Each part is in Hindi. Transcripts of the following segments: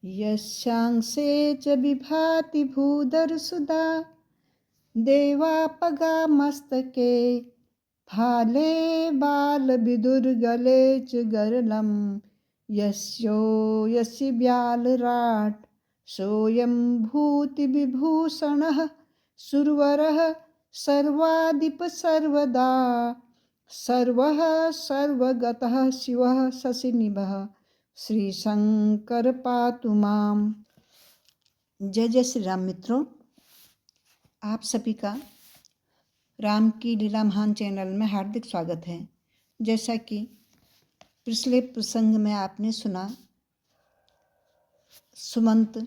यस्यांसे च विभाति भूधरसुधा देवापगा मस्तके फाले बालविदुर्गले च गरलं यस्यो यस्य व्यालराट् सोऽयं भूतिविभूषणः सुरवरः सर्वाधिपसर्वदा सर्वः सर्वगतः शिवः शशिनिभः श्री शंकर पातु माम। जय जय श्री राम। मित्रों, आप सभी का राम की लीला महान चैनल में हार्दिक स्वागत है। जैसा कि पिछले प्रसंग में आपने सुना, सुमंत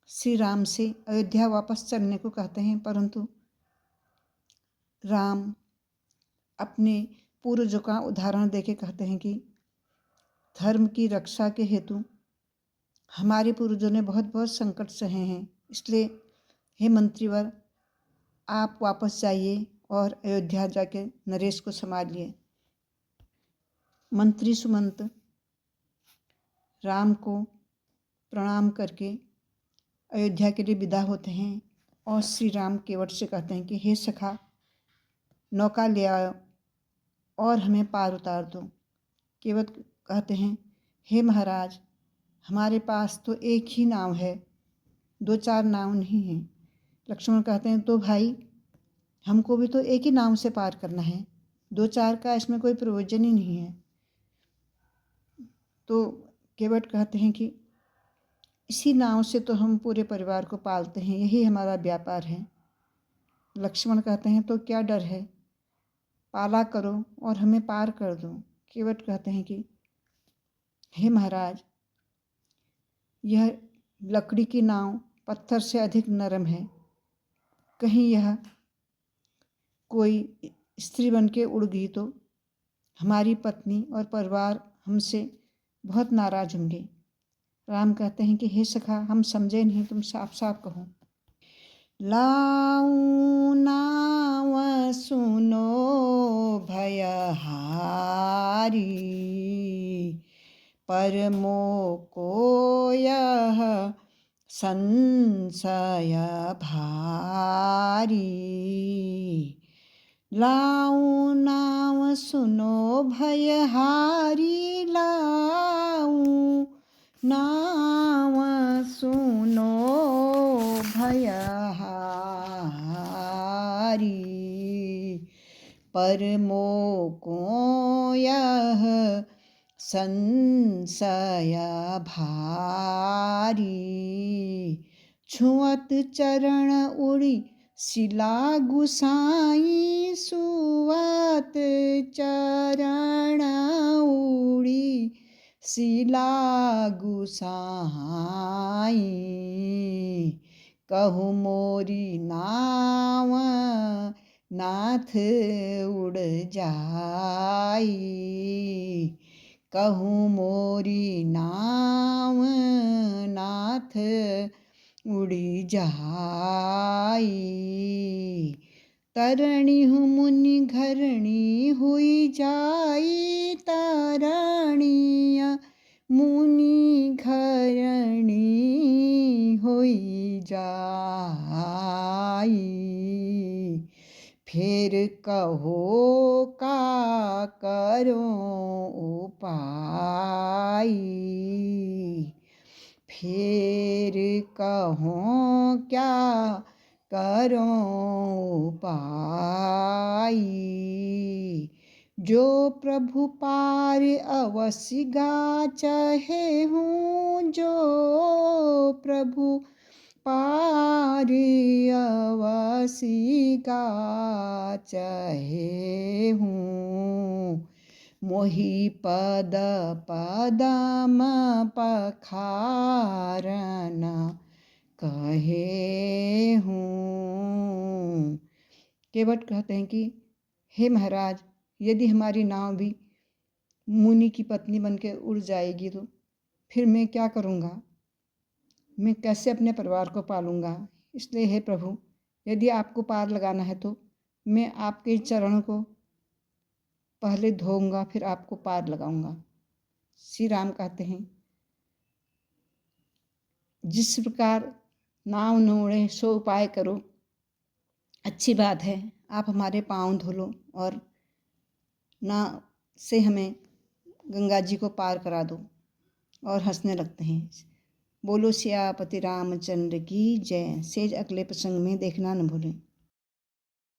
श्री राम से अयोध्या वापस चलने को कहते हैं, परंतु राम अपने पूर्वजों का उदाहरण देके कहते हैं कि धर्म की रक्षा के हेतु हमारे पूर्वजों ने बहुत बहुत संकट सहे हैं, इसलिए हे मंत्रीवर, आप वापस जाइए और अयोध्या जाके नरेश को संभालिए। मंत्री सुमंत राम को प्रणाम करके अयोध्या के लिए विदा होते हैं और श्री राम केवट से कहते हैं कि हे सखा, नौका ले आओ और हमें पार उतार दो। केवट कहते हैं, हे महाराज, हमारे पास तो एक ही नाव है, दो चार नाव नहीं है। लक्ष्मण कहते हैं, तो भाई हमको भी तो एक ही नाव से पार करना है, दो चार का इसमें कोई प्रयोजन ही नहीं है। तो केवट कहते हैं कि इसी नाव से तो हम पूरे परिवार को पालते हैं, यही हमारा व्यापार है। लक्ष्मण कहते हैं, तो क्या डर है, पाला करो और हमें पार कर दो। केवट कहते हैं कि हे महाराज, यह लकड़ी की नाव पत्थर से अधिक नरम है, कहीं यह कोई स्त्री बन के उड़ गई तो हमारी पत्नी और परिवार हमसे बहुत नाराज होंगे। राम कहते हैं कि हे सखा, हम समझे नहीं, तुम साफ साफ कहो। लाऊं नाव सुनो भयहारी, परमो को यह संशय भारी। लाऊं नाव सुनो भयहारी, लाऊं नाव सुनो भयहारी, परमो को यह संशय भारी। छुअत चरण उड़ी शिला गुसाई, सुअत चरण उड़ी शिला गुसाई। कहूँ मोरी नाव नाथ उड़ जाई, कहूँ मोरी नाव नाथ उड़ी जाई। तरणी हूँ मुनि घरणी हुई जाई, तरणीय मुनि घरणी हुई जाई। फिर कहो का करो उपाय, फिर कहो क्या करो उपाय। जो प्रभु पार अवश्य गा चाहे हूँ, जो प्रभु पार अवश्य गा चाहे हूँ। मोहि पद पदम पखारन कहे हूँ। केवट कहते हैं कि हे महाराज, यदि हमारी नाव भी मुनि की पत्नी बनकर उड़ जाएगी तो फिर मैं क्या करूँगा, मैं कैसे अपने परिवार को पालूँगा। इसलिए हे प्रभु, यदि आपको पार लगाना है तो मैं आपके चरणों को पहले धोऊंगा, फिर आपको पार लगाऊंगा। श्री राम कहते हैं, जिस प्रकार नाव न उड़े सो उपाय करो। अच्छी बात है, आप हमारे पाँव धो लो और नाव से हमें गंगा जी को पार करा दो। और हंसने लगते हैं। बोलो सियापति रामचंद्र की जय। सेज अगले प्रसंग में देखना न भूलें।